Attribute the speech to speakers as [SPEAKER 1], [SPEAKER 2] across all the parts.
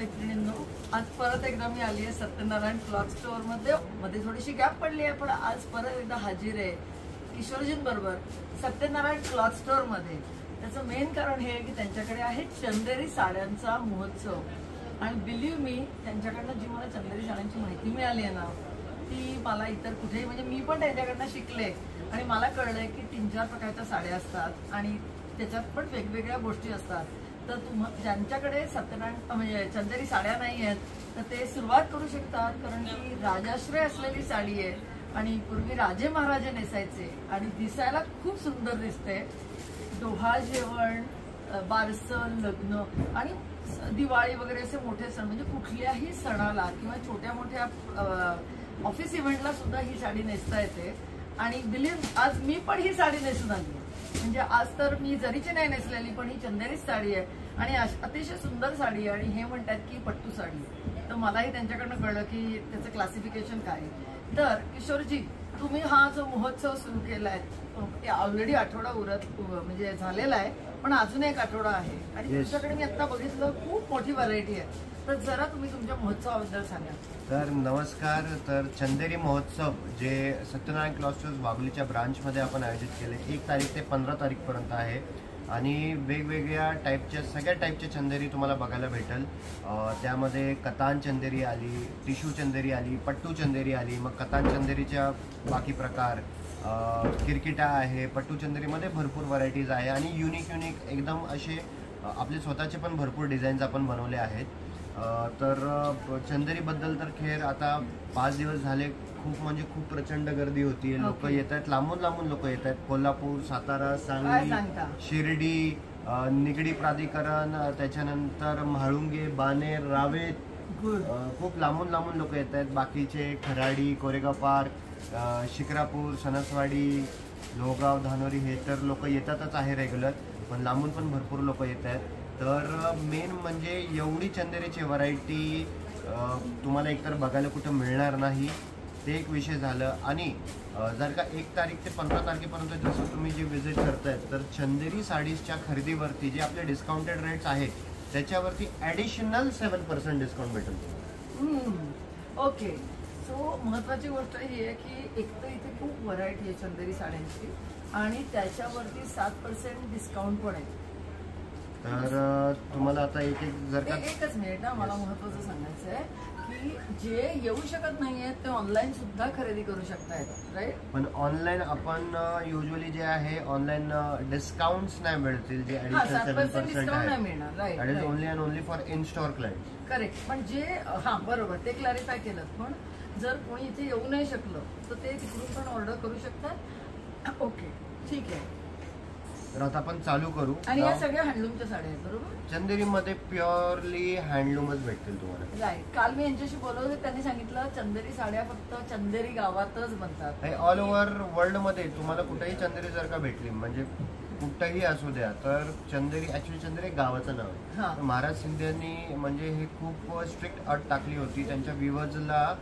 [SPEAKER 1] मैत्रिणींनो, आज परत एकदा मी आली आहे सत्यनारायण क्लॉथ स्टोअर मध्ये थोडीशी गॅप पडली आहे, पण आज परत एकदा हाजीर आहे किशोरजींबरोबर सत्यनारायण क्लॉथ स्टोअर मध्ये. त्याचं मेन कारण हे की त्यांच्याकडे आहे चंदेरी साड्यांचा महोत्सव. आणि बिलीव्ह मी, त्यांच्याकडनं जी मला चंदेरी साड्यांची माहिती मिळाली आहे ना, ती मला इतर कुठेही, म्हणजे मी पण त्यांच्याकडनं शिकले आणि मला कळलंय की 3-4 प्रकारच्या साड्या असतात आणि त्याच्यात पण वेगवेगळ्या गोष्टी असतात. तर ज्यांच्याकडे सत्यनारायण म्हणजे चंदेरी साड्या नाही आहेत तर ते सुरुवात करू शकतात, कारण की राजाश्रय असलेली साडी आहे आणि पूर्वी राजे महाराजे नेसायचे आणि दिसायला खूप सुंदर दिसते. डोहाळ जेवण, बारसं, लग्न आणि दिवाळी वगैरे असे मोठे सण, म्हणजे कुठल्याही सणाला किंवा छोट्या मोठ्या ऑफिस इव्हेंटला सुद्धा ही साडी नेसता येते. आणि बिलीव्ह, आज मी पण ही साडी नेसून आली. म्हणजे आज तर मी जरीची नाही नेसलेली, पण ही चंदेरीच साडी आहे आणि अतिशय सुंदर साडी आहे. आणि हे म्हणतात की पट्टू साडी. तर मलाही त्यांच्याकडनं कळलं की त्याचं क्लासिफिकेशन काय आहे. तर किशोरजी, तुम्ही हा जो महोत्सव सुरू केलाय, ऑलरेडी आठवडा म्हणजे झालेला आहे, पण अजून एक आठवडा आहे आणि तुमच्याकडे मी आता बघितलं खूप मोठी व्हरायटी आहे. तर जरा तुम्ही तुमच्या महोत्सवाबद्दल सांगा.
[SPEAKER 2] तर नमस्कार. तर चंदेरी महोत्सव जे सत्यनारायण क्लॉथ स्टोअर्स वाघोलीच्या ब्रांचमध्ये आपण आयोजित केले 1 तारीख ते 15 तारीखपर्यंत आहे आणि वेगवेगळ्या टाईपच्या, सगळ्या टाईपच्या चंदेरी तुम्हाला बघायला भेटेल. त्यामध्ये कतान चंदेरी आली, टिश्यू चंदेरी आली, पट्टू चंदेरी आली, मग कतान चंदेरीच्या बाकी प्रकार, किरकिटा आहे. पट्टू चंदेरीमध्ये भरपूर व्हरायटीज आहे आणि युनिक एकदम असे आपले स्वतःचे पण भरपूर डिझाईन्स आपण बनवले आहेत. तर चंदेरीबद्दल तर खेर आता 5 दिवस झाले खूप प्रचंड गर्दी होती. लोक येत आहेत, लांबून लोक येत आहेत. कोल्हापूर, सातारा, सांगली, शिर्डी, निगडी प्राधिकरण, त्याच्यानंतर म्हाळुंगे, बानेर, रावेत, खूप लांबून लोक येत आहेत. बाकीचे खराडी, कोरेगाव पार्क, शिक्रापूर, सणसवाडी, लोहगाव, धानोरी, हे तर लोक येतातच आहे रेग्युलर, पण लांबून पण भरपूर लोक येत आहेत. तर मेन म्हणजे एवढी चंदेरीची व्हरायटी तुम्हाला एकतर बघायला कुठं मिळणार नाही, ते एक विषय झालं. आणि जर का 1 तारीख ते 15 तारखेपर्यंत जसं तुम्ही जे व्हिजिट करतायत, तर चंदेरी साडीजच्या खरेदीवरती जे आपले डिस्काउंटेड रेट्स आहेत त्याच्यावरती ॲडिशनल 7% डिस्काउंट भेटेल.
[SPEAKER 1] ओके. सो महत्त्वाची गोष्ट ही आहे की एक तर इथे खूप व्हरायटी आहे चंदेरी साड्यांची आणि त्याच्यावरती 7% डिस्काउंट पण आहे.
[SPEAKER 2] तर तुम्हाला आता जर का
[SPEAKER 1] एकच मिनिट ना, मला महत्त्वाचं सांगायचं आहे की जे येऊ शकत नाहीये ते ऑनलाईन सुद्धा खरेदी करू शकतायत, राईट?
[SPEAKER 2] पण ऑनलाईन आपण युजली जे आहे ऑनलाईन डिस्काउंट्स नाही मिळतील, जे ॲडिशनल 7%
[SPEAKER 1] नाही मिळणार, right?
[SPEAKER 2] That is only and only for in store client.
[SPEAKER 1] Correct. पण जे बरोबर, ते क्लॅरिफाय केलं. पण जर कोणी इथे येऊ नाही शकलं तर ते तिकडून पण ऑर्डर करू शकतात. ओके, ठीक आहे.
[SPEAKER 2] तर आता आपण चालू करू.
[SPEAKER 1] आणि या सगळ्या हँडलूमच्या साड्या आहेत, बरोबर?
[SPEAKER 2] चंदेरीमध्ये प्युअरली हँडलूमच भेटतील तुम्हाला,
[SPEAKER 1] राईट. काल मी यांच्याशी बोलवले, त्यांनी सांगितलं चंदेरी साड्या फक्त चंदेरी गावातच बनतात.
[SPEAKER 2] ऑल ओव्हर वर्ल्ड मध्ये तुम्हाला कुठेही चंदेरी जर का भेटली, म्हणजे कुठंही असू द्या, तर चंदेरी ऍक्च्युअली चंदेरी गावाचं नाव आहे. महाराज शिंदेनी म्हणजे हे खूप स्ट्रिक्ट अट टाकली होती त्यांच्या व्ह्युअर्सला,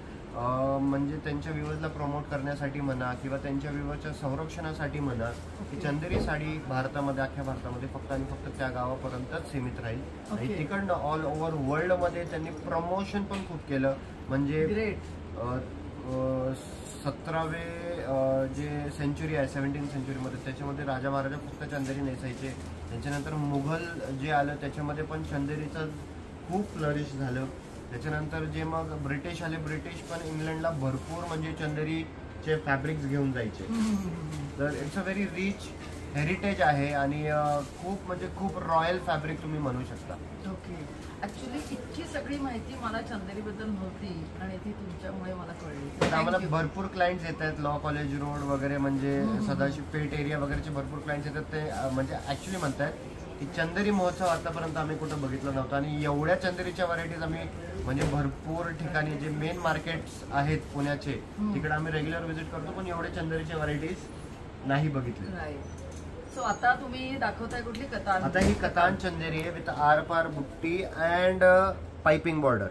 [SPEAKER 2] म्हणजे त्यांच्या व्ह्युअर्सला प्रमोट करण्यासाठी म्हणा किंवा त्यांच्या व्ह्युअर्सच्या संरक्षणासाठी म्हणा, की चंदेरी साडी भारतामध्ये, अख्ख्या भारतामध्ये फक्त आणि फक्त त्या गावापर्यंतच सीमित राहील. आणि तिकडनं ऑल ओव्हर वर्ल्ड मध्ये त्यांनी प्रमोशन पण खूप केलं. म्हणजे 17वे जे सेंचुरी आहे, 17th सेंचुरीमध्ये, त्याच्यामध्ये राजा महाराजा फक्त चंदेरी नेसायचे. त्याच्यानंतर मुघल जे आलं त्याच्यामध्ये पण चंदेरीचं खूप फ्लरिश झालं. त्याच्यानंतर जे मग ब्रिटिश आले, ब्रिटिश पण इंग्लंडला भरपूर म्हणजे चंदेरीचे फॅब्रिक्स घेऊन जायचे. तर it's a very rich heritage आहे आणि खूप रॉयल फॅब्रिक तुम्ही म्हणू शकता.
[SPEAKER 1] ओके. ऍक्च्युली इतकी सगळी माहिती मला चंदेरीबद्दल नव्हती आणि ती तुमच्यामुळे मला कळली.
[SPEAKER 2] आम्हाला भरपूर क्लायंट्स येत आहेत, लॉ कॉलेज रोड वगैरे, म्हणजे सदाशिव पेठ एरिया वगैरेचे भरपूर क्लायंट्स येतात. ते म्हणजे ऍक्च्युली म्हणतात की चंदेरी महोत्सव आतापर्यंत आम्ही कुठं बघितलं नव्हतं आणि एवढ्या चंदेरीच्या व्हरायटीज आम्ही म्हणजे भरपूर ठिकाणी जे मेन मार्केट्स आहेत पुण्याचे, तिकडे आम्ही रेग्युलर व्हिजिट करतो, पण एवढ्या चंदेरीच्या व्हरायटीज नाही बघितले.
[SPEAKER 1] सो आता तुम्ही दाखवताय कुठली कतान?
[SPEAKER 2] आता ही कतान चंदेरी आहे विथ आर पार बुट्टी अँड पाइपिंग बॉर्डर.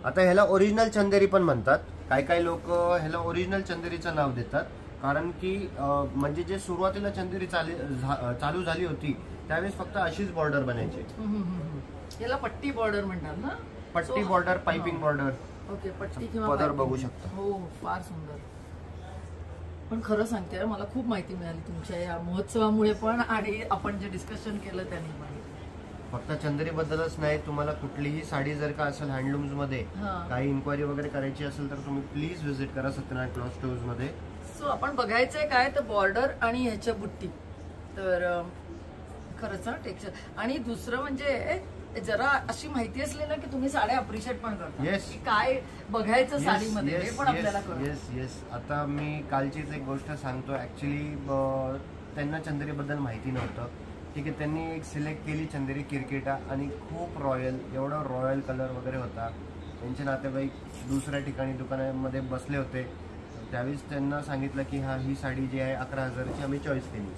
[SPEAKER 2] आता ह्याला ओरिजिनल चंदेरी पण म्हणतात. काही लोक ह्याला ओरिजिनल चंदेरीचं नाव देतात, कारण की म्हणजे जे सुरुवातीला चंदेरी चालू झाली होती त्यावेळेस फक्त अशीच बॉर्डर बनायची.
[SPEAKER 1] याला पट्टी बॉर्डर म्हणतात ना?
[SPEAKER 2] पट्टी बॉर्डर, पाइपिंग बॉर्डर.
[SPEAKER 1] ओके, पट्टी किंवा
[SPEAKER 2] पदर
[SPEAKER 1] piping.
[SPEAKER 2] बघू शकता.
[SPEAKER 1] हो, फार सुंदर. पण खरं सांगते, मला खूप माहिती मिळाली तुमच्या या महोत्सवामुळे पण आणि आपण जे डिस्कशन केलं त्याने पण.
[SPEAKER 2] फक्त चंदेरी बद्दलच नाही, तुम्हाला कुठलीही साडी जर का असेल हँडलूम्स मध्ये काही इन्क्वायरी वगैरे करायची असेल तर तुम्ही प्लीज व्हिजिट करा सत्यनारायण क्लॉथ स्टोर्स मध्ये.
[SPEAKER 1] सो आपण बघायचंय काय तर बॉर्डर आणि ह्याच्या बुट्टी. तर खरंच टेक्स्चर. आणि दुसरं म्हणजे जरा अशी माहिती असली ना की तुम्ही साड्या अप्रिशिएट पण करता.
[SPEAKER 2] Yes.
[SPEAKER 1] की काय बघायचं साडीमध्ये हे पण आपल्याला कळतं.
[SPEAKER 2] Yes yes. आता मी कालचीच एक गोष्ट सांगतो. ऍक्च्युली त्यांना चंदेरी बद्दल माहिती नव्हतं. ठीक आहे, त्यांनी एक सिलेक्ट केली चंदेरी किरकिटा आणि खूप रॉयल, एवढा रॉयल कलर वगैरे होता. त्यांचे नातेवाईक दुसऱ्या ठिकाणी दुकानामध्ये बसले होते. त्यावेळेस त्यांना सांगितलं की हा ही साडी जी आहे 11,000ची आम्ही चॉईस केली.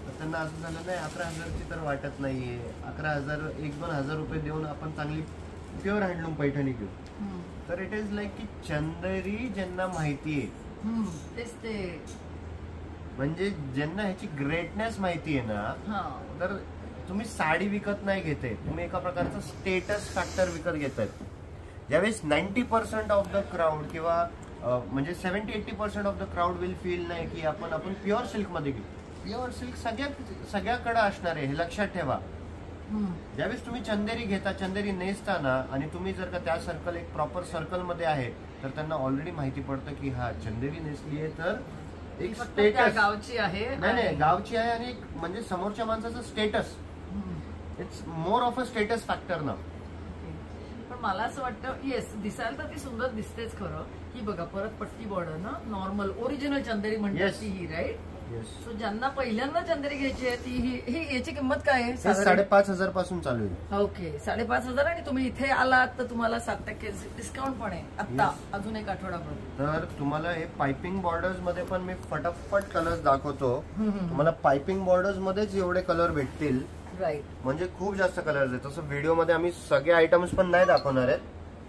[SPEAKER 2] तर त्यांना असं झालं नाही 11,000ची तर वाटत नाहीये. 11,000 1-2,000 रुपये देऊन आपण चांगली प्युअर हँडलूम पैठणी घेऊ. तर इट इज लाईक की चंदेरी ज्यांना माहिती आहे,
[SPEAKER 1] तेच ते
[SPEAKER 2] म्हणजे ज्यांना ह्याची ग्रेटनेस माहिती आहे ना, तर तुम्ही साडी विकत नाही घेते, तुम्ही एका प्रकारचा स्टेटस फॅक्टर विकत घेताय. ज्यावेळेस 90% ऑफ द क्राऊड किंवा म्हणजे 70-80% of the crowd will feel नाही की आपण प्युअर सिल्क मध्ये घेऊ. प्युअर सिल्क सगळ्याकडे असणार आहे, हे लक्षात ठेवा. ज्यावेळेस तुम्ही चंदेरी घेता, चंदेरी नेसताना आणि तुम्ही जर का त्या सर्कल एक प्रॉपर सर्कल मध्ये आहे तर त्यांना ऑलरेडी माहिती पडतं की हा चंदेरी नेसली आहे तर एक स्टेटस
[SPEAKER 1] गावची आहे.
[SPEAKER 2] नाही गावची आहे आणि एक म्हणजे समोरच्या माणसाचं status. It's more of a status factor ना.
[SPEAKER 1] पण मला असं वाटतं येस, दिसायला तर ती सुंदर दिसतेच खरं. ही बघा परत पट्टी बॉर्डर ना, नॉर्मल ओरिजिनल चंदेरी म्हणतात ती ही, राईट. सो ज्यांना पहिल्यांदा चंदेरी घ्यायची आहे ती ही याची किंमत काय आहे?
[SPEAKER 2] 5,500 पासून चालू आहे.
[SPEAKER 1] ओके, 5,500. आणि तुम्ही इथे आलात तर तुम्हाला 7% डिस्काउंट पण आहे आता अजून एक आठवडाभर.
[SPEAKER 2] तर तुम्हाला हे पाइपिंग बॉर्डर्स मध्ये पण मी फटाफट कलर्स दाखवतो. तुम्हाला पाइपिंग बॉर्डर्स मध्येच एवढे कलर भेटतील,
[SPEAKER 1] राईट.
[SPEAKER 2] म्हणजे खूप जास्त कलर्स आहेत. तसं व्हिडिओ मध्ये आम्ही सगळे आयटम्स पण नाही दाखवणार आहेत,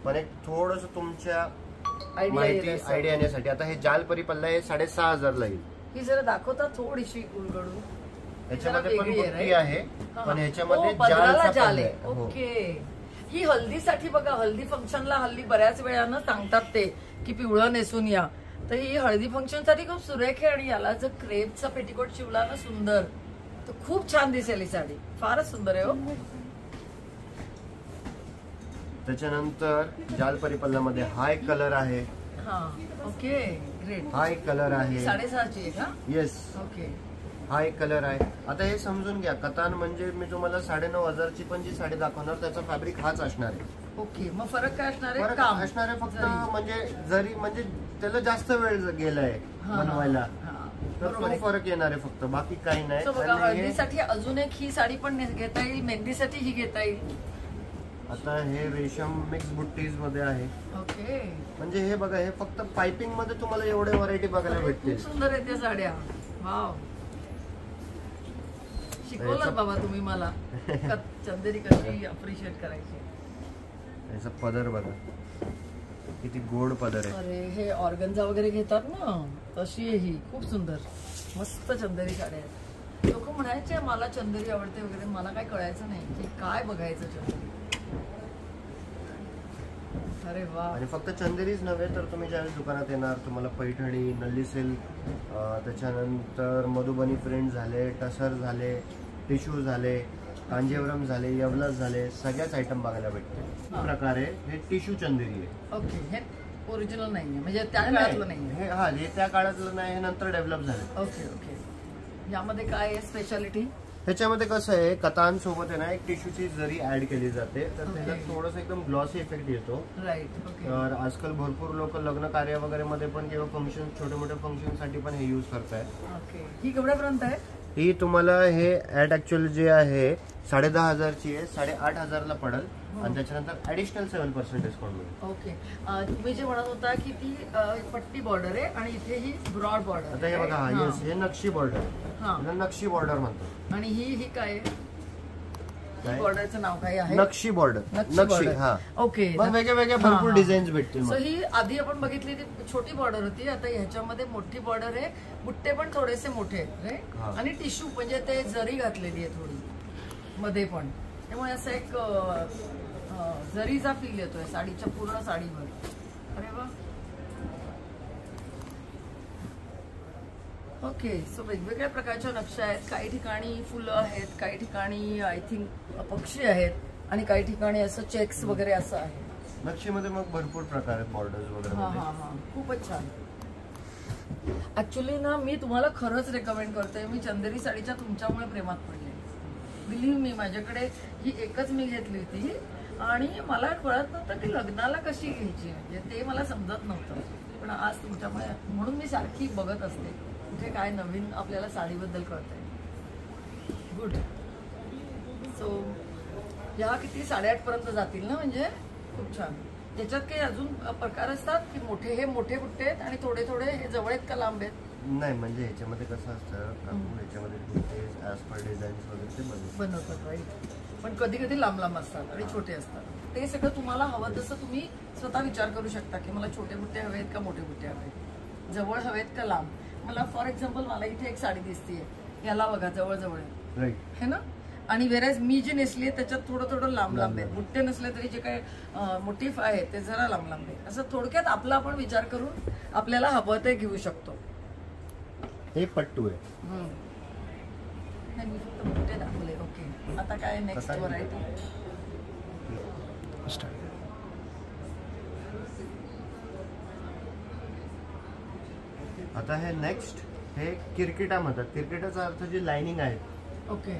[SPEAKER 2] पण एक थोडस तुमच्या माहिती आयडिया येण्यासाठी. आता हे जालपरी पल्ला हे 6,500 ला येईल.
[SPEAKER 1] ही जरा दाखवता थोडीशी उलगडून.
[SPEAKER 2] ह्याच्यामध्ये पण बुट्टी आहे, पण ह्याच्यामध्ये
[SPEAKER 1] जाल आहे. ओके. ही हल्दीसाठी बघा, हल्दी फंक्शनला हल्ली बऱ्याच वेळानं सांगतात ते की पिवळं नेसून या. तर ही हळदी फंक्शन साठी खूप सुरेख आहे. आणि याला जर क्रेपचा पेटिकोट शिवला ना सुंदर तर खूप छान दिसेल ही साडी. फारच सुंदर आहे. हो,
[SPEAKER 2] त्याच्यानंतर जालपरी पल्ल्यामध्ये हा एक कलर आहे.
[SPEAKER 1] Okay, great.
[SPEAKER 2] हा एक कलर आहे
[SPEAKER 1] 6,500 आहे का?
[SPEAKER 2] येस.
[SPEAKER 1] ओके,
[SPEAKER 2] हा एक कलर आहे. आता हे समजून घ्या, कतान म्हणजे मी तुम्हाला 9,500ची पण जी साडी दाखवणार त्याचा फॅब्रिक हाच असणार आहे.
[SPEAKER 1] ओके. मग फरक काय असणार आहे?
[SPEAKER 2] फरक असणार आहे फक्त म्हणजे जरी म्हणजे त्याला जास्त वेळ गेलाय बनवायला, तर तो फरक येणार आहे फक्त, बाकी काही नाही.
[SPEAKER 1] हळदीसाठी अजून एक ही साडी पण घेता येईल, मेहंदीसाठी ही घेता येईल.
[SPEAKER 2] आता हे रेशम मिक्स बुट्टीज मध्ये आहे.
[SPEAKER 1] ओके.
[SPEAKER 2] म्हणजे हे बघा, हे फक्त पाइपिंग मध्ये तुम्हाला एवढे व्हरायटी बघायला भेटतील.
[SPEAKER 1] खूप सुंदर आहेत त्या साड्या. वाव, शिकवलं बाबा तुम्ही मला चंदेरी कशी अप्रिशिएट करायची.
[SPEAKER 2] याचा पदर बघा किती गोड पदर आहे.
[SPEAKER 1] अरे हे ऑर्गन्झा वगैरे घेतात ना तशी आहे ही. खूप सुंदर मस्त चंदेरी साड्या आहेत. लोक म्हणायचे मला चंदेरी आवडते वगैरे, मला काय कळायचं नाही की काय बघायचं चंदेरी. अरे वा.
[SPEAKER 2] आणि फक्त चंदेरीच नव्हे तर तुम्ही ज्यावेळेस दुकानात येणार तुम्हाला पैठणी, नल्ली सिल्क, त्याच्यानंतर मधुबनी प्रिंट झाले, टसर झाले, टिश्यू झाले, कांजीवरम झाले, यवलास झाले, सगळ्याच आयटम बघायला भेटते. प्रकारे हे टिश्यू चंदेरी आहे.
[SPEAKER 1] ओके. हे ओरिजिनल नाहीये म्हणजे त्या काळातलं नाहीये.
[SPEAKER 2] हे त्या काळातलं नाही, हे नंतर डेव्हलप झालं.
[SPEAKER 1] Okay okay. यामध्ये काय आहे स्पेशालिटी?
[SPEAKER 2] ह्याच्यामध्ये कसं आहे, कतान सोबत आहे ना एक टिश्यूची जरी ऍड केली जाते तर त्याला थोडंसं एकदम ग्लॉसी इफेक्ट येतो.
[SPEAKER 1] राईट.
[SPEAKER 2] तर आजकाल भरपूर लोक लग्न कार्य वगैरे मध्ये पण किंवा फंक्शन, छोटे मोठे फंक्शन साठी पण हे युज करतायत.
[SPEAKER 1] ओके. ही केवढ्यापर्यंत आहे?
[SPEAKER 2] ही तुम्हाला हे ऍड ऍक्च्युअल जे आहे 10,500ची आहे, 8,500 ला पडेल. आणि त्याच्यानंतर ऍडिशनल 7% डिस्काउंट मिळेल.
[SPEAKER 1] ओके. तुम्ही जे म्हणत होता की ती पट्टी बॉर्डर आहे आणि इथे ही ब्रॉड बॉर्डर.
[SPEAKER 2] आता हे बघा, हे नक्षी बॉर्डर, नक्षी बॉर्डर म्हणतो.
[SPEAKER 1] आणि ही काय बॉर्डरचं नाव काय आहे?
[SPEAKER 2] नक्षी बॉर्डर. नक्षी. हा.
[SPEAKER 1] ओके.
[SPEAKER 2] वेगळ्या वेगळ्या भरपूर डिझाईन्स भेटतील.
[SPEAKER 1] सो ही आधी आपण बघितली ती छोटी बॉर्डर होती, आता ह्याच्यामध्ये मोठी बॉर्डर आहे. बुट्टे पण थोडेसे मोठे राईट. आणि टिश्यू म्हणजे ते जरी घातलेली आहे थोडी मध्ये पण, त्यामुळे असं एक जरीचा फील येतोय साडीच्या पूर्ण साडीवर. अरे वा. ओके, सो वेगवेगळ्या प्रकारच्या नक्षा आहेत. काही ठिकाणी फुलं आहेत, काही ठिकाणी आय थिंक पक्षी आहेत आणि काही ठिकाणी असं चेक्स वगैरे असं आहे.
[SPEAKER 2] नक्षीमध्ये मग भरपूर प्रकार आहेत, बॉर्डर्स वगैरे.
[SPEAKER 1] हा हा हा, खूपच छान. ऍक्च्युली ना मी तुम्हाला खरंच रेकमेंड करते. मी चंदेरी साडीच्या तुमच्यामुळे प्रेमात पडले. बिलीव्ह मी, माझ्याकडे ही एकच मी घेतली होती आणि मला कळत नव्हतं की लग्नाला कशी घ्यायची, म्हणजे ते मला समजत नव्हतं. पण आज तुमच्यामुळे, म्हणून मी सारखी बघत असते कुठे काय नवीन आपल्याला साडीबद्दल कळतंय. गुड. सो ह्या किती 8:30 पर्यंत जातील ना, म्हणजे खूप छान. त्याच्यात काही अजून प्रकार असतात की मोठे, हे मोठे बुट्टे आहेत आणि थोडे थोडे हे जवळ आहेत का लांब आहेत?
[SPEAKER 2] नाही, म्हणजे ह्याच्यामध्ये कसं असतं, ह्याच्यामध्ये बुट्टे ॲज पर डिझाईन्स वगैरे ते
[SPEAKER 1] बनवतात, राईट. पण कधी कधी लांब लांब असतात आणि छोटे असतात. ते सगळं तुम्हाला हवं तसं तुम्ही स्वतः विचार करू शकता की मला छोटे बुट्टे हवे आहेत का मोठे बुट्टे हवे आहेत, जवळ हवेत का लांब. मला फॉर एक्झाम्पल, मला इथे एक साडी दिसतीये, याला बघा जवळ जवळ आहे,
[SPEAKER 2] राईट,
[SPEAKER 1] है ना. आणि वेरेज मी जी नेसली आहे त्याच्यात थोडं थोडं लांब लांब आहे. बुट्टे नसले तरी जे काही मोटिफ आहे ते जरा लांब लांब आहे. असं थोडक्यात आपला आपण विचार करून आपल्याला हवं ते घेऊ शकतो.
[SPEAKER 2] हे पट्टू आहे.
[SPEAKER 1] मी फक्त बुट्टे दाखवले. ओके, आता काय नेक्स्ट व्हरायटी?
[SPEAKER 2] आता हे नेक्स्ट, हे किरकिटा म्हणतात. किरकिटाचा अर्थ जी लाइनिंग आहे.
[SPEAKER 1] ओके,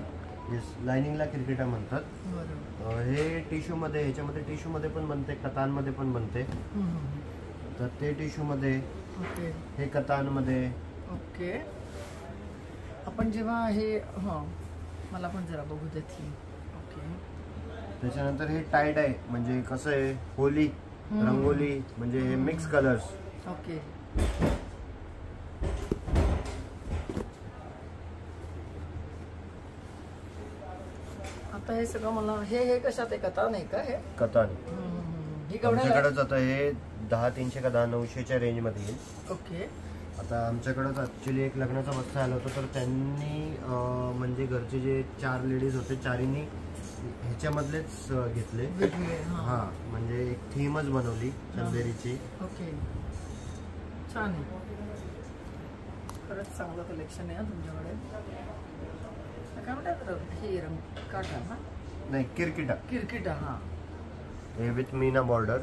[SPEAKER 2] येस, लाइनिंगला किरकिटा म्हणतात. हे टिश्यू मध्ये, ह्याच्यामध्ये टिश्यू मध्ये पण बनते, कतांमध्ये पण बनते. तर ते टिश्यू मध्ये, हे कतांमध्ये.
[SPEAKER 1] ओके, आपण जेव्हा हे, हां मला पण जरा बघू देत ही. ओके,
[SPEAKER 2] त्याच्यानंतर हे टाय डाय, म्हणजे कसं आहे, होली रंगोली, म्हणजे हे मिक्स कलर्स.
[SPEAKER 1] ओके, आता हे सगळं मला हे कशात आहे? कतान आहे का हे?
[SPEAKER 2] कतान.
[SPEAKER 1] ही
[SPEAKER 2] आमच्याकडेच आता हे 10,300 का 10,900च्या रेंज मध्ये येईल.
[SPEAKER 1] ओके.
[SPEAKER 2] आता आमच्याकडेच ऍक्च्युली एक लग्नाचा बस्ता आला होता, तर त्यांनी म्हणजे घरचे जे 4 लेडीज होते, चारींनी ह्याच्यामधलेच घेतले. हा, म्हणजे एक थीमच बनवली चंदेरीची.
[SPEAKER 1] ओके, छान आहे. खरंच चांगलं कलेक्शन आहे तुमच्याकडे. काय म्हणतात हे रंग? काटा ना?
[SPEAKER 2] नाही, किरकिटा.
[SPEAKER 1] किरकिटा, हा.
[SPEAKER 2] हे with Meena border.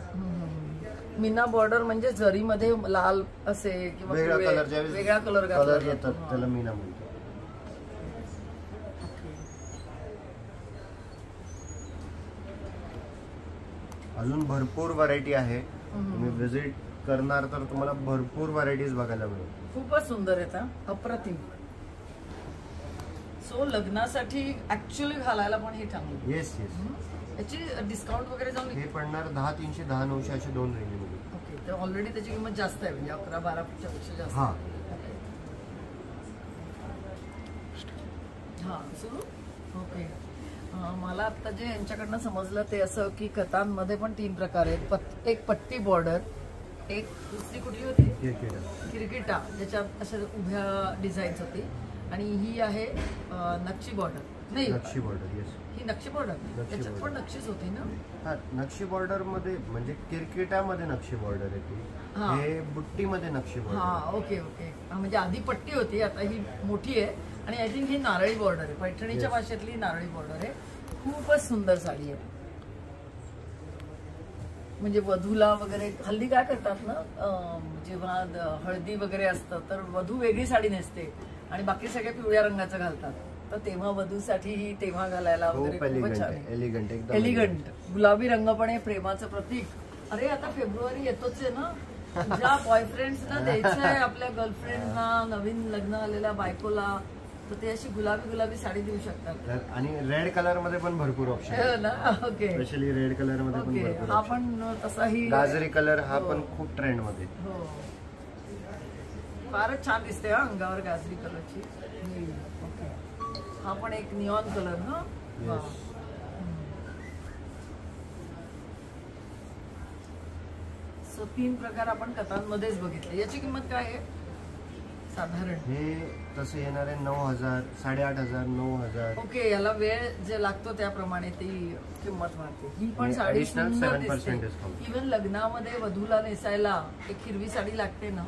[SPEAKER 1] Meena border म्हणजे जरीमध्ये लाल असे किंवा वेगळा कलर
[SPEAKER 2] येतात, त्याला मीना म्हणतात. अजून भरपूर व्हरायटी आहे. तुम्ही विजिट करणार तर तुम्हाला भरपूर व्हरायटीज बघायला मिळेल.
[SPEAKER 1] खूपच सुंदर आहेत, अप्रतिम. सो लग्नासाठी ऍक्च्युअली घालायला पण हे चांगलं.
[SPEAKER 2] Yes yes.
[SPEAKER 1] याची डिस्काउंट वगैरे जाऊन
[SPEAKER 2] हे पडणार 10,300 10,900 अशा 2 रेंजमध्ये.
[SPEAKER 1] ओके, तर ऑलरेडी त्याची किंमत जास्त आहे, म्हणजे 11-12 पेक्षा जास्त.
[SPEAKER 2] हा
[SPEAKER 1] हा, सुरू. ओके, मला आता जे यांच्याकडनं समजलं ते असं की कतांमध्ये पण 3 प्रकार आहेत. एक पट्टी बॉर्डर, एक दुसरी कुठली होती? किरकिटा, ज्याच्यात अशा उभ्या डिझाईन्स होती. आणि ही आहे नक्षी बॉर्डर. नाही,
[SPEAKER 2] नक्षी बॉर्डर. येस,
[SPEAKER 1] ही नक्षी बॉर्डर. त्याच्यात पण नक्षीच होती ना?
[SPEAKER 2] हा, नक्षी बॉर्डर मध्ये म्हणजे किरकिटामध्ये नक्षी बॉर्डर येते, हे बुट्टीमध्ये नक्षी बॉर्डर.
[SPEAKER 1] हा, ओके ओके. म्हणजे आधी पट्टी होती, आता ही मोठी आहे आणि I think he Narali border आहे, पैठणीच्या भाषेतली नारळी बॉर्डर आहे. खूपच सुंदर साडी आहे. म्हणजे वधूला वगैरे हल्ली काय करतात ना, जेव्हा हळदी वगैरे असतं तर वधू वेगळी साडी नेसते आणि बाकी सगळे पिवळ्या रंगाचं घालतात. तर तेव्हा वधूसाठी ही तेव्हा घालायला वगैरे खूपच छान आहे. एलिगंट गुलाबी रंग पण आहे, प्रेमाचं प्रतीक. अरे आता फेब्रुवारी येतोच आहे ना, ज्या बॉयफ्रेंड्सना द्यायचं आहे आपल्या गर्लफ्रेंडना, नवीन लग्न आलेल्या बायकोला, तर ते अशी गुलाबी साडी देऊ शकतात.
[SPEAKER 2] आणि रेड कलर मध्ये पण भरपूर ऑप्शन आहे
[SPEAKER 1] ना. ओके,
[SPEAKER 2] स्पेशली रेड कलर मध्ये पण भरपूर.
[SPEAKER 1] हा पण तसाही
[SPEAKER 2] गाजरी कलर, हा पण खूप ट्रेंड मध्ये.
[SPEAKER 1] हो, फारच छान दिसते हा अंगावर गाजरी कलरची. ओके, हा पण एक निऑन कलर ना. सो 3 प्रकार आपण कथांमध्येच बघितले. याची किंमत काय आहे? साधारण
[SPEAKER 2] हे तसं येणार आहे 9,000, 8,500, 9,000.
[SPEAKER 1] ओके, याला वेळ जे लागतो त्याप्रमाणे ती किंमत वाढते. ही पण साडी
[SPEAKER 2] Additional
[SPEAKER 1] सुंदर
[SPEAKER 2] 7%
[SPEAKER 1] दिसते.
[SPEAKER 2] discount.
[SPEAKER 1] इव्हन लग्नामध्ये वधूला नेसायला एक हिरवी साडी लागते ना,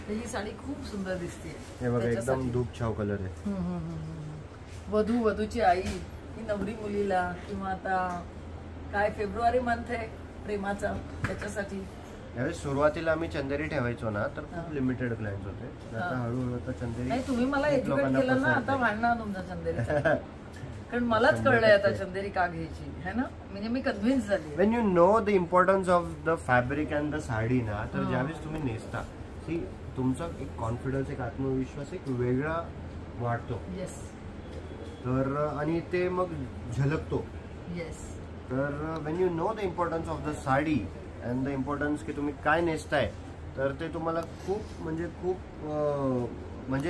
[SPEAKER 1] तर ही साडी खूप सुंदर दिसते.
[SPEAKER 2] हे बघा एकदम धूप छाव कलर आहे.
[SPEAKER 1] वधूची आई ही नवरी मुलीला, किंवा आता काय फेब्रुवारी मंथ आहे प्रेमाचा, त्याच्यासाठी
[SPEAKER 2] यावेळेस सुरुवातीला आम्ही चंदेरी ठेवायचो ना, तर खूप लिमिटेड क्लायंट्स होते. आता हळूहळू आता चंदेरी
[SPEAKER 1] नाही, तुम्ही मला
[SPEAKER 2] खूप
[SPEAKER 1] एज्युकेट
[SPEAKER 2] लोकांना
[SPEAKER 1] केलं ना
[SPEAKER 2] पसंत
[SPEAKER 1] आता
[SPEAKER 2] आहे.
[SPEAKER 1] भांडणार तुमचा चंदेरीचा. कारण मलाच कळलंय आता चंदेरी का घ्यायची है ना, म्हणजे मी कन्व्हिन्स झाली.
[SPEAKER 2] Wien you know the importance of the fabric and the sari ना, तर ज्यावेळेस तुम्ही नेसता ती तुमचा एक कॉन्फिडन्स, एक आत्मविश्वास एक वेगळा वाढतो.
[SPEAKER 1] येस
[SPEAKER 2] तर आणि ते मग झलकतो.
[SPEAKER 1] येस.
[SPEAKER 2] तर Wien you know the importance of the sari and the importance की तुम्ही काय नेसताय, तर ते तुम्हाला खूप म्हणजे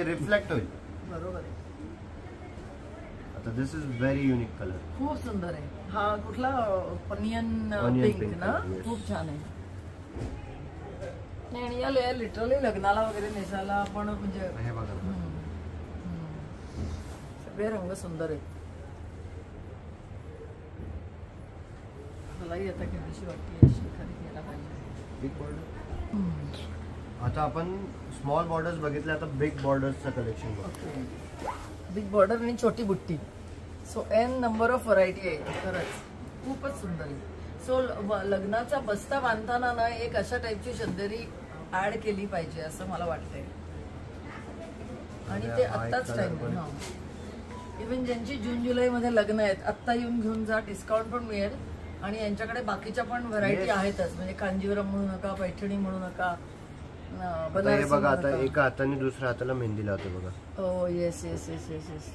[SPEAKER 2] रिफ्लेक्ट होईल.
[SPEAKER 1] बरोबर आहे.
[SPEAKER 2] आता दिस इज व्हेरी युनिक कलर.
[SPEAKER 1] खूप सुंदर आहे. हा कुठला ऑनियन
[SPEAKER 2] Onion
[SPEAKER 1] पिंक
[SPEAKER 2] pink
[SPEAKER 1] ना,
[SPEAKER 2] color, yes.
[SPEAKER 1] खूप छान आहे. नाही, आणि या लिटरली लग्नाला वगैरे नेसायला आपण म्हणजे
[SPEAKER 2] हे बघा ना.
[SPEAKER 1] सगळे रंग सुंदर आहेत. मलाही आता कितीशी वाटते अशी खरेदी घ्यायला पाहिजे.
[SPEAKER 2] Big border. आता आपण स्मॉल बॉर्डर्स बघितले, आता बिग बॉर्डर्सचं कलेक्शन बघतो.
[SPEAKER 1] बिग बॉर्डर आणि छोटी बुट्टी. So n number of variety आहे. खरंच खूपच सुंदर आहे. सो लग्नाचा बस्ता बांधताना ना एक अशा टाईपची चंदेरी ऍड केली पाहिजे असं मला वाटतंय. आणि ते आत्ताच टाइम. इव्हन ज्यांची जून जुलै मध्ये लग्न आहेत, आत्ता येऊन घेऊन जा, डिस्काउंट पण मिळेल. आणि यांच्याकडे बाकीच्या पण व्हरायटी आहेतच, म्हणजे कांजीवरम म्हणू नका, पैठणी म्हणू नका,
[SPEAKER 2] हे बघा आता एका हाताने दुसऱ्या हाताला मेहंदी लावते बघा.
[SPEAKER 1] हो yes yes yes yes yes.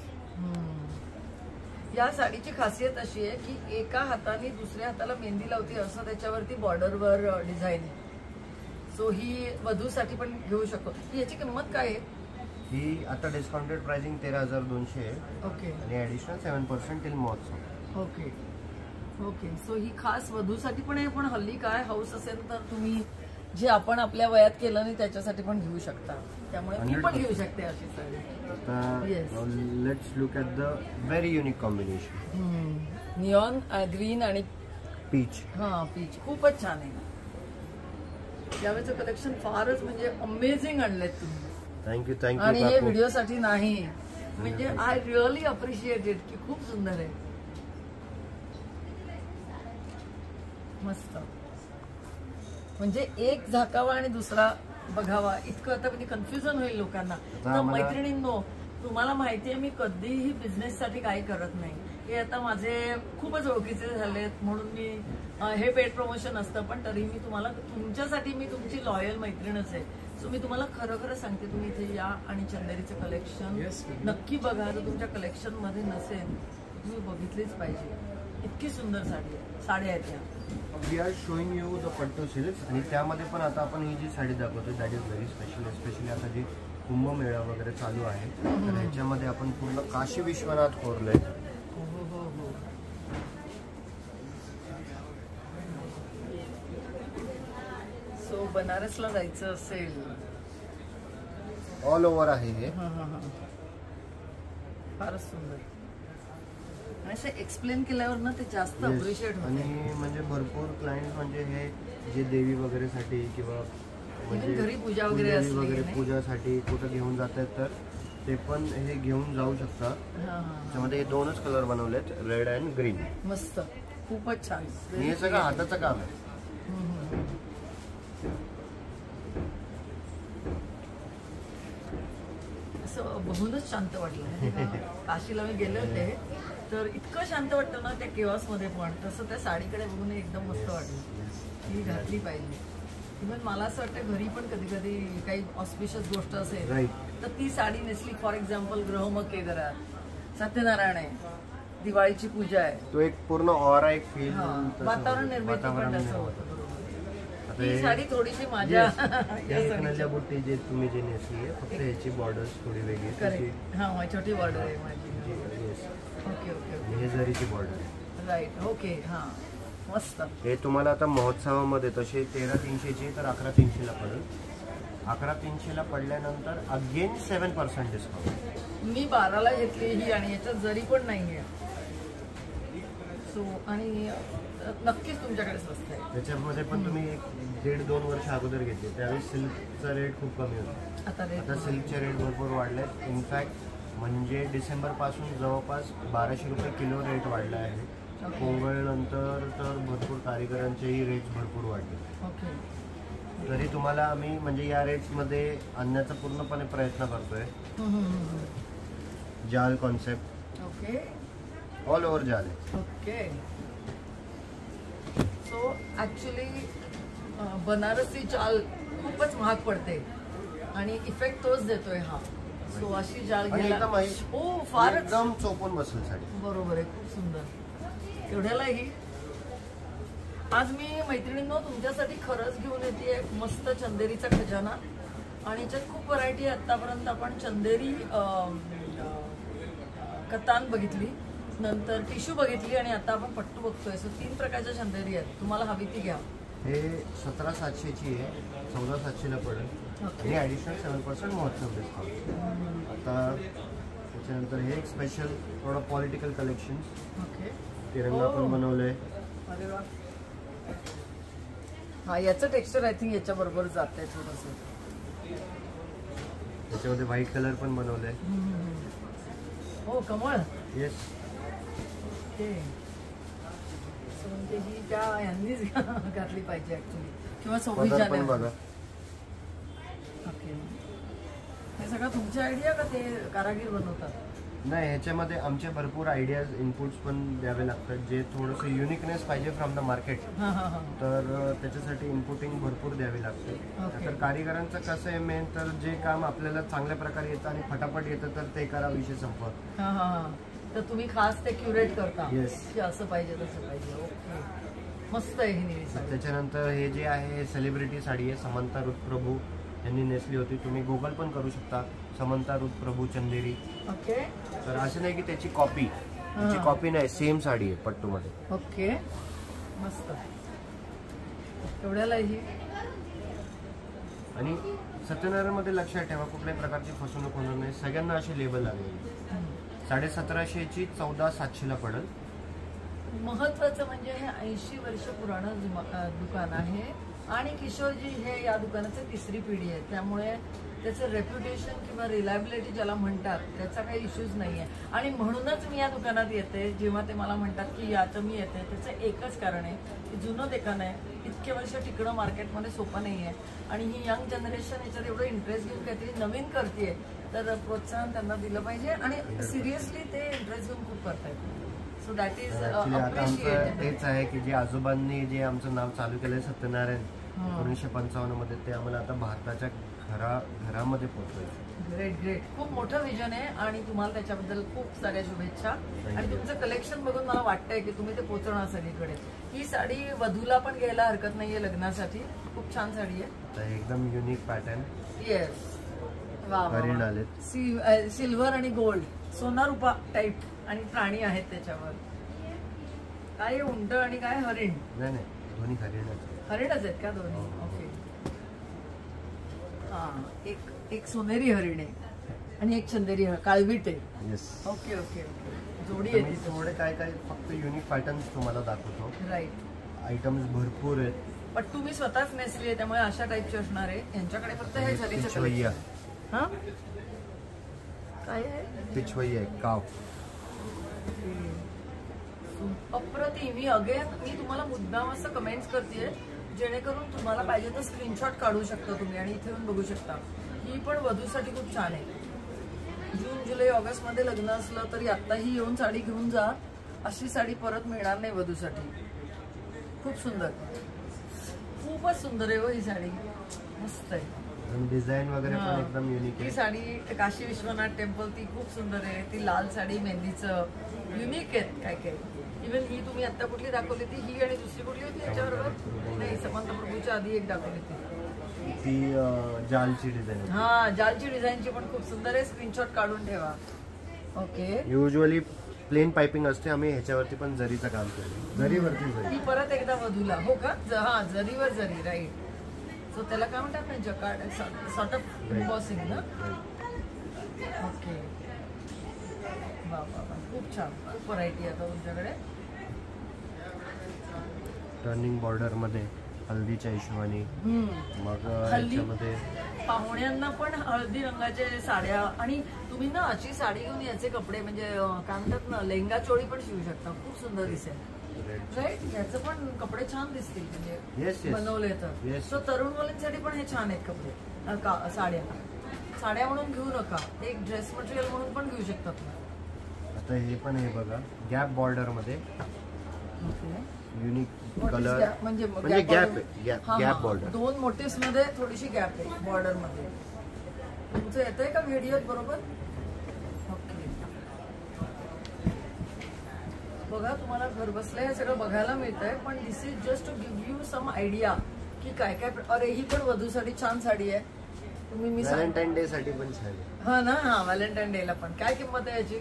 [SPEAKER 1] या साडीची खासियत अशी आहे की एका हाताने दुसऱ्या हाताला मेहंदी लावते असं त्याच्यावरती बॉर्डरवर डिझाईन आहे. सो ही वधूसाठी पण घेऊ शकतो. याची किंमत काय आहे?
[SPEAKER 2] ही आता डिस्काउंटेड प्राइसिंग 13,200 आहे.
[SPEAKER 1] ओके.
[SPEAKER 2] आणि ऍडिशनल 7% टिल महोत्सव.
[SPEAKER 1] Okay okay. सो ही खास वधूसाठी पण आहे. पण हल्ली काय हाऊस असेल तर तुम्ही जे आपण आपल्या वयात केलं नाही त्याच्यासाठी पण घेऊ शकता. त्यामुळे मी पण घेऊ शकते अशी साडी.
[SPEAKER 2] आता let's look at the very unique combination.
[SPEAKER 1] Neon green आणि
[SPEAKER 2] पीच.
[SPEAKER 1] हा पीच खूपच छान आहे. यावेळेचं कलेक्शन फारच म्हणजे अमेझिंग आणलेत तुम्ही.
[SPEAKER 2] थँक्यू.
[SPEAKER 1] आणि हे व्हिडिओसाठी नाही, म्हणजे आय रिअली अप्रिशिएट इट की खूप सुंदर आहे. मस्त. म्हणजे एक झाकावा आणि दुसरा बघावा इतकं आता म्हणजे कन्फ्युजन होईल लोकांना. तर मैत्रिणींनो, तुम्हाला माहिती आहे मी कधीही बिझनेससाठी काही करत नाही. हे आता माझे खूपच ओळखीचे झालेत म्हणून मी हे पेड प्रमोशन असतं, पण तरी मी तुम्हाला तुमच्यासाठी मी तुमची लॉयल मैत्रीणच आहे. सो मी तुम्हाला खरं खरं सांगते, तुम्ही इथे या आणि चंदेरीचं कलेक्शन नक्की बघा. जर तुमच्या कलेक्शन मध्ये नसेल तुम्ही बघितलीच पाहिजे. इतकी सुंदर साड्या आहेत त्या.
[SPEAKER 2] We are showing you the pattu silks. आणि त्यामध्ये पण आता आपण ही जी साडी दाखवतो that is very special. Specially आता जी कुंभमेळा वगैरे चालू आहे तर ह्याच्यामध्ये आपण पूर्ण काशी विश्वनाथ कोरलंय.
[SPEAKER 1] सो बनारसला जायचं असेल
[SPEAKER 2] ऑल ओव्हर आहे हे.
[SPEAKER 1] फारच सुंदर. आणि असं एक्सप्लेन केल्यावर ना ते जास्त अप्रिशिएट होतं.
[SPEAKER 2] आणि म्हणजे भरपूर क्लायंट म्हणजे हे जे देवी वगैरे साठी किंवा
[SPEAKER 1] म्हणजे घरी पूजा वगैरे
[SPEAKER 2] पूजासाठी कुठं घेऊन जातात तर ते पण हे घेऊन जाऊ शकतात. त्यामध्ये हे दोनच कलर बनवलेत, रेड अँड ग्रीन.
[SPEAKER 1] मस्त. खूपच छान.
[SPEAKER 2] हे सगळं हाताचं काम आहे.
[SPEAKER 1] असं बघूनच शांत वाटलं. काशीला मी गेले होते तर इतकं शांत वाटतं ना त्या केव्हास मध्ये पण, तसं त्या साडीकडे बघून एकदम मस्त वाटलं. ही घातली पाहिजे. इव्हन मला असं वाटतं घरी पण कधी कधी काही ऑस्पिशियस गोष्ट असेल तर ती साडी नेसली. फॉर एक्झाम्पल ग्रहमक आहे घरात, सत्यनारायण आहे, दिवाळीची पूजा आहे,
[SPEAKER 2] तो एक पूर्ण ऑरा एक फील
[SPEAKER 1] वातावरण निर्मिती पण असं होतं. ही साडी थोडीशी माझ्या
[SPEAKER 2] बुट्टी जे तुम्ही जे नेसली आहे फक्त ह्याची बॉर्डर थोडी वेगळी.
[SPEAKER 1] करेक्ट. हा छोटी बॉर्डर आहे माझी. Okay okay.
[SPEAKER 2] हे जरीची बॉर्डर आहे.
[SPEAKER 1] राईट. ओके. हा मस्त.
[SPEAKER 2] हे तुम्हाला आता महोत्सवामध्ये तसे 13,300ची तर 11,300ला पडेल. 11,300ला पडल्यानंतर अगेन 7% डिस्काउंट.
[SPEAKER 1] मी 12ला घेतली ही आणि याच्यात जरी पण नाहीये. सो आणि नक्कीच तुमच्याकडे स्वस्त आहे.
[SPEAKER 2] त्याच्यामध्ये पण तुम्ही 1.5-2 वर्ष अगोदर घेतले त्यावेळी सिल्कचा रेट खूप कमी होता. आता सिल्कचे रेट भरपूर वाढलेत. इनफॅक्ट म्हणजे डिसेंबरपासून जवळपास 1200 रुपये किलो रेट वाढला आहे. पोंगळनंतर तर भरपूर कारिगरांचेही रेट्स भरपूर वाढले.
[SPEAKER 1] ओके.
[SPEAKER 2] तरी तुम्हाला आम्ही म्हणजे या रेट्समध्ये आणण्याचा पूर्णपणे प्रयत्न करतोय. जाल कॉन्सेप्ट.
[SPEAKER 1] ओके.
[SPEAKER 2] ऑल ओव्हर जाल आहे.
[SPEAKER 1] ओके. सो ॲक्च्युली बनारसी जाल खूपच महाग पडते आणि इफेक्ट तोच देतोय हा. सो अशी जाल घ्यायला हो फारच
[SPEAKER 2] एकदम चोपून बसेल साडी.
[SPEAKER 1] बरोबर आहे. खूप सुंदर. तेवढ्यालाही आज मी मैत्रिणींनो तुमच्यासाठी खरंच घेऊन येते मस्त चंदेरीचा खजाना आणि याच्यात खूप व्हरायटी आहे. आतापर्यंत आपण चंदेरी कतान बघितली, नंतर टिश्यू बघितली आणि आता आपण पट्टू बघतोय. सो 3 प्रकारच्या चंदेरी आहेत. तुम्हाला हवी ती घ्या.
[SPEAKER 2] हे 17,700ची आहे, 14,700ला पडेल आणि ॲडिशनल 7% महोत्सव डिस्काउंट. आता त्याच्यानंतर हे एक स्पेशल थोडं पॉलिटिकल कलेक्शन.
[SPEAKER 1] ओके.
[SPEAKER 2] तिरंगा पण बनवलंय.
[SPEAKER 1] अरे वा. हा याचं टेक्स्चर आय थिंक याच्या बरोबर जात आहे थोडंसं.
[SPEAKER 2] त्याच्यामध्ये व्हाईट कलर पण बनवलंय.
[SPEAKER 1] हो कमळ.
[SPEAKER 2] येस.
[SPEAKER 1] ओके. म्हणजे ही त्या यांनीच घातली पाहिजे ऍक्च्युली किंवा 26 जानेवारी. ओके. हे सगळं तुमची आयडिया का ते कारागीर बनवतात?
[SPEAKER 2] नाही, ह्याच्यामध्ये आमचे भरपूर आयडियाज इनपुट्स पण द्यावे लागतात जे थोडंसं युनिकनेस पाहिजे फ्रॉम द मार्केट. तर त्याच्यासाठी इनपुटिंग भरपूर द्यावी लागते. तर कारिगरांचं कसं आहे मेन तर जे काम आपल्याला चांगल्या प्रकारे येतं आणि फटाफट येतं तर ते करा, विषय संपत.
[SPEAKER 1] तर तुम्ही खास ते क्युरेट करता.
[SPEAKER 2] येस.
[SPEAKER 1] असं पाहिजे तसं पाहिजे. ओके. मस्त आहे ही निळी साडी.
[SPEAKER 2] त्याच्यानंतर हे जे आहे हे सेलिब्रिटी साडी आहे. समंता रुत प्रभू यांनी नेसली होती. तुम्ही गुगल पण करू शकता समंता रुत प्रभू चंदेरी.
[SPEAKER 1] ओके.
[SPEAKER 2] तर असं नाही की त्याची कॉपी, त्याची कॉपी नाही, सेम साडी आहे पट्टूमध्ये.
[SPEAKER 1] ओके. मस्त. तेवढ्याला ही
[SPEAKER 2] आणि सत्यनारायणमध्ये लक्षात ठेवा कुठल्याही प्रकारची फसवणूक होणार नाही. सगळ्यांना असे लेबल लागले. 1750ची 14,700ला पडेल.
[SPEAKER 1] महत्वाचं म्हणजे हे 80 वर्ष पुराणं दुकान आहे आणि किशोरजी हे या दुकानाची 3री पिढी आहे. त्यामुळे त्याचं रेप्युटेशन किंवा रिलायबिलिटी ज्याला म्हणतात त्याचा काही इश्यूज नाही आहे. आणि म्हणूनच मी या दुकानात येते. जेव्हा ते मला म्हणतात की याचं मी येते त्याचं एकच कारण आहे की जुनं दुकान आहे. इतके वर्ष टिकणं मार्केटमध्ये सोपं नाही आहे आणि ही यंग जनरेशन याच्यात एवढं इंटरेस्ट घेऊन काहीतरी नवीन करते तर प्रोत्साहन त्यांना दिलं पाहिजे आणि सिरियसली ते इंटरेस्ट घेऊन खूप करतायत. सो दॅट इज
[SPEAKER 2] आमचं तेच आहे की जे आजोबांनी जे आमचं नाव चालू केलंय सत्यनारायण 1955 मध्ये ते आम्हाला आता भारताच्या घरामध्ये पोहोचवायचं.
[SPEAKER 1] Great great. खूप मोठं विजन आहे आणि तुम्हाला त्याच्याबद्दल खूप साऱ्या शुभेच्छा. आणि तुमचं कलेक्शन बघून मला वाटतंय की तुम्ही ते पोहोचवणार सगळीकडे. ही साडी वधूला पण घ्यायला हरकत नाहीये लग्नासाठी. खूप छान साडी आहे.
[SPEAKER 2] एकदम युनिक पॅटर्न.
[SPEAKER 1] येस. वा.
[SPEAKER 2] हरिण आलेत.
[SPEAKER 1] सिल्वर आणि गोल्ड सोना रुपा टाईप आणि प्राणी आहेत त्याच्यावर. काय उंट आणि काय हरिण?
[SPEAKER 2] नाही नाही, दोन्ही
[SPEAKER 1] हरिणच आहेत का दोन्ही? ओके. हा. एक सोनेरी हरिण आहे आणि एक चंदेरी काळवीट आहे.
[SPEAKER 2] येस.
[SPEAKER 1] Okay okay okay. जोडी आहे ती.
[SPEAKER 2] थोडे काय फक्त युनिक पॅटर्न्स तुम्हाला दाखवतो.
[SPEAKER 1] राईट.
[SPEAKER 2] आयटम्स भरपूर आहेत.
[SPEAKER 1] पट्टू मी स्वतःच नेसली आहे त्यामुळे अशा टाईपची असणार आहे. यांच्याकडे फक्त हे झरीचं. हा काय आहे?
[SPEAKER 2] पिछवई आहे. काव.
[SPEAKER 1] अप्रतिम. मी तुम्हाला मुद्दाम असं कमेंट्स करते जेणेकरून तुम्हाला पाहिजे तर स्क्रीनशॉट काढू शकता तुम्ही आणि इथे येऊन बघू शकता. ही पण वधूसाठी खूप छान आहे. जून जुलै ऑगस्ट मध्ये लग्न असलं तरी आत्ताही येऊन साडी घेऊन जा. अशी साडी परत मिळणार नाही वधूसाठी. खूप सुंदर. खूपच सुंदर आहे हो ही साडी. मस्त आहे.
[SPEAKER 2] डिझाईन वगैरे पण एकदम युनिक आहे.
[SPEAKER 1] ही साडी काशी विश्वनाथ टेम्पल ती खूप सुंदर आहे. ती लाल साडी मेहंदीचं युनिक आहेत काय काय. इव्हन ही तुम्ही आता कुठली दाखवली ती ही आणि दुसरी कुठली होती याच्याबरोबर? नाही, समंत प्रभूच्या आधी एक दाखवली
[SPEAKER 2] ती जालची डिझाईन.
[SPEAKER 1] हा जालची डिझाईनची पण खूप सुंदर आहे. स्क्रीनशॉट काढून ठेवा. ओके.
[SPEAKER 2] युजली प्लेन पाइपिंग असते. आम्ही ह्याच्यावरती पण जरीचं काम केलं. जरीवरती
[SPEAKER 1] ही परत एकदा वधूला. हो का? हा जरीवर जरी. राईट. सो त्याला काय म्हणतात ना, जकार्ड सॉर्ट ऑफ एम्बॉसिंग ना. ओके, वा वा वा, खूप छान, खूप व्हरायटी आता तुमच्याकडे.
[SPEAKER 2] टर्निंग बॉर्डर मध्ये हल्दीच्या हिशोबाने. मग
[SPEAKER 1] हल्दी
[SPEAKER 2] याच्यामध्ये
[SPEAKER 1] पाहुण्यांना पण हळदी रंगाच्या साड्या, आणि तुम्ही ना अशी साडी घेऊन याचे कपडे म्हणजे काय म्हणतात ना, लेहंगा चोळी पण शिवू शकता, खूप सुंदर दिसेल. राईट, याचं पण कपडे छान दिसतील म्हणजे बनवले तर. सो तरुण मुलांसाठी पण हे छान आहेत कपडे. साड्या म्हणून घेऊ नका, एक ड्रेस मटेरियल म्हणून पण घेऊ शकतात.
[SPEAKER 2] आता हे पण हे बघा, गॅप बॉर्डर मध्ये युनिक कलर, म्हणजे गॅप बॉर्डर.
[SPEAKER 1] 2 मोटिव्स मध्ये थोडीशी गॅप आहे बॉर्डर मध्ये. तुमचं येतंय का व्हिडिओ बरोबर? ओके, बघा तुम्हाला घर बसल्या हे सगळं बघायला मिळतंय, पण this is just to give you some idea की काय काय. अरे ही पण वधूसाठी छान साडी आहे. तुम्ही मी
[SPEAKER 2] व्हॅलेंटाईन डे साठी पण छान.
[SPEAKER 1] हा ना, हा व्हॅलेंटाईन डे ला पण. काय किंमत आहे याची?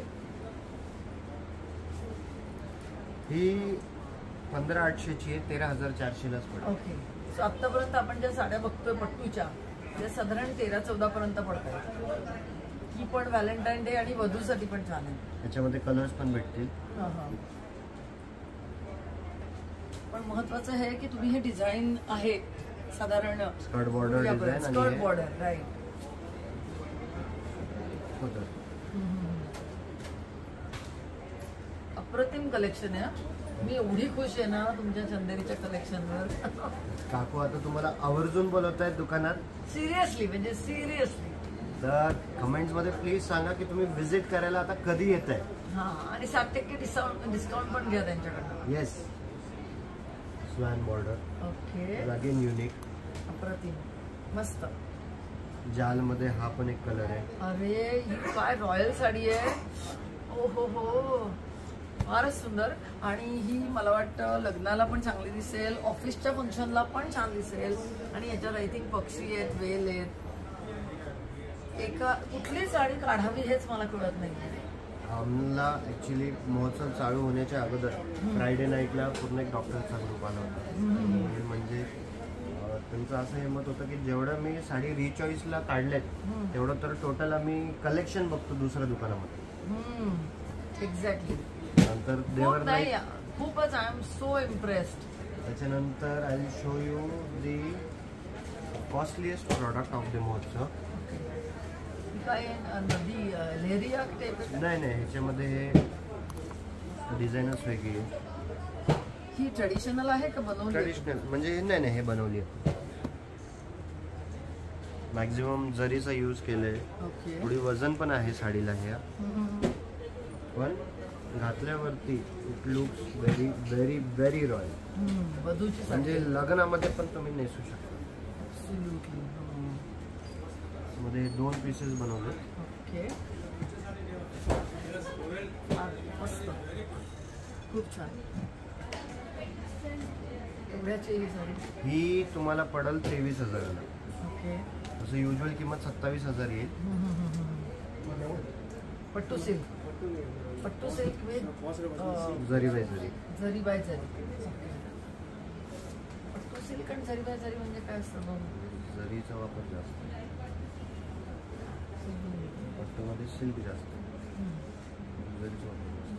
[SPEAKER 2] ही 15,800 ची आहे, 13,400 लाच पडेल.
[SPEAKER 1] ओके, सो आतापर्यंत आपण ज्या साड्या बघतोय पट्टूच्या, त्या साधारण 13-14 पर्यंत पडतात. ही पण व्हॅलेंटाईन डे आणि वधूसाठी पण छान आहे.
[SPEAKER 2] याच्यामध्ये कलर्स पण भेटतील.
[SPEAKER 1] पण महत्वाचं हे की तुम्ही हे डिझाईन आहे साधारण
[SPEAKER 2] skirt border design,
[SPEAKER 1] skirt border, right. अप्रतिम कलेक्शन आहे. मी एवढी खुश आहे ना तुमच्या चंदेरीच्या कलेक्शनवर.
[SPEAKER 2] काकू आता तुम्हाला आवर्जून बोलवतायत दुकानात.
[SPEAKER 1] सिरियसली, म्हणजे सिरियसली.
[SPEAKER 2] तर कमेंट्स मध्ये प्लीज सांगा की तुम्ही व्हिजिट करायला आता कधी येत आहे.
[SPEAKER 1] हा, आणि 7% डिस्काउंट पण घ्या त्यांच्याकडनं.
[SPEAKER 2] Yes, swan border.
[SPEAKER 1] Okay,
[SPEAKER 2] again unique,
[SPEAKER 1] अप्रतिम, मस्त.
[SPEAKER 2] जाल मध्ये हा पण एक कलर आहे.
[SPEAKER 1] अरे ही काय रॉयल साडी आहे. ओ हो हो, फारच सुंदर. आणि ही मला वाटतं लग्नाला पण चांगली दिसेल, ऑफिसच्या फंक्शनला पण छान दिसेल. आणि याच्यावर आय थिंक पक्षी आहेत, वेल आहेत. कुठली साडी काढावी हेच मला कळत नाही.
[SPEAKER 2] आम्हाला ऍक्च्युली महोत्सव चालू होण्याच्या अगोदर फ्रायडे नाईटला पूर्ण एक डॉक्टरचा ग्रुप आला होता. म्हणजे त्यांचं असं हे मत होतं की जेवढं मी साडी रिचॉईसला काढलेत तेवढं तर टोटल आम्ही कलेक्शन बघतो दुसऱ्या दुकानामध्ये.
[SPEAKER 1] एक्झॅक्टली.
[SPEAKER 2] नंतर देवर नाही,
[SPEAKER 1] खूपच आय एम सो इम्प्रेस्ड.
[SPEAKER 2] त्याच्यानंतर I will show you the costliest product of the महोत्सव.
[SPEAKER 1] काय नदी लेहरिया
[SPEAKER 2] नाही, ह्याच्यामध्ये हे डिझाईनच वेगळी आहे.
[SPEAKER 1] ही ट्रेडिशनल आहे का बनवली?
[SPEAKER 2] ट्रेडिशनल म्हणजे नाही, हे बनवली आहे. मॅक्झिमम जरीचा यूज केलंय. थोडी वजन पण आहे साडीला ह्या, पण घातल्यावरती it looks very very very royal. म्हणजे लग्नामध्ये पण तुम्ही नेसू शकता. मध्ये 2 पीसेस बनवले.
[SPEAKER 1] ओके, मस्त, खूप छान. एवढ्याची ही साडी
[SPEAKER 2] ही तुम्हाला पडेल 23,000 ला.
[SPEAKER 1] ओके,
[SPEAKER 2] असं युजल किंमत 27,000 येईल.
[SPEAKER 1] पट्टू सिल्क विथ
[SPEAKER 2] जरी बाय जरी.
[SPEAKER 1] पट्टू सिल्क आणि जरी बाय जरी म्हणजे काय असतं?
[SPEAKER 2] जरीचा वापर जास्त, पट्टूमध्ये सिल्क जास्त, जरीचा वापर जास्त.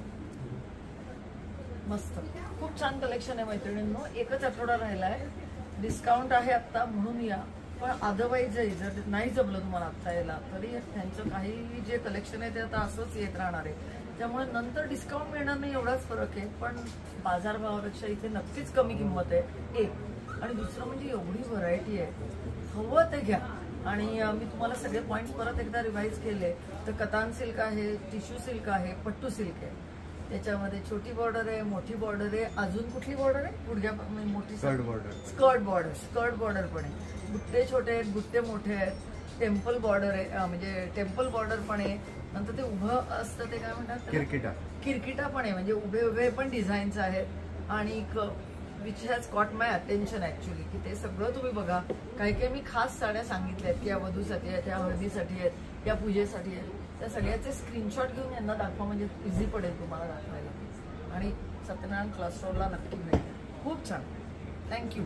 [SPEAKER 1] मस्त, खूप छान कलेक्शन आहे मैत्रिणींनो. एकच आठवडा राहिलाय, डिस्काउंट आहे आत्ता म्हणून या. पण अदरवाईज जर नाही जमलं तुम्हाला आत्ता यायला तरी त्यांचं काही जे कलेक्शन आहे ते आता असंच येत राहणार आहे. त्यामुळे नंतर डिस्काउंट मिळणार नाही एवढाच फरक आहे, पण बाजारभावापेक्षा इथे नक्कीच कमी किंमत आहे एक. आणि दुसरं म्हणजे एवढी व्हरायटी आहे, हवं ते घ्या. आणि मी तुम्हाला सगळे पॉईंट्स परत एकदा रिवाइज केले तर कतान सिल्क आहे, टिश्यू सिल्क आहे, पट्टू सिल्क आहे. त्याच्यामध्ये छोटी बॉर्डर आहे, मोठी बॉर्डर आहे. अजून कुठली बॉर्डर आहे? गुडघ्या मोठी
[SPEAKER 2] स्कर्ट बॉर्डर.
[SPEAKER 1] स्कर्ट बॉर्डर पण आहे. बुट्टे छोटे आहेत, बुट्टे मोठे आहेत. टेम्पल बॉर्डर आहे, म्हणजे टेम्पल बॉर्डर पण आहे. नंतर ते उभं असतं ते काय म्हणतात? किरकिटा पण आहे, म्हणजे उभे पण डिझाईन्स आहेत. आणि which has cot my attention actually की ते सगळं तुम्ही बघा. काही मी खास साड्या सांगितल्या आहेत की या वधूसाठी आहेत, या हळदीसाठी आहेत, या पूजेसाठी आहेत. त्या सगळ्याचे स्क्रीनशॉट घेऊन यांना दाखवा, म्हणजे इझी पडेल तुम्हाला दाखवायला. आणि सत्यनारायण क्लॉथ स्टोअरला नक्की भेट. खूप छान, थँक्यू.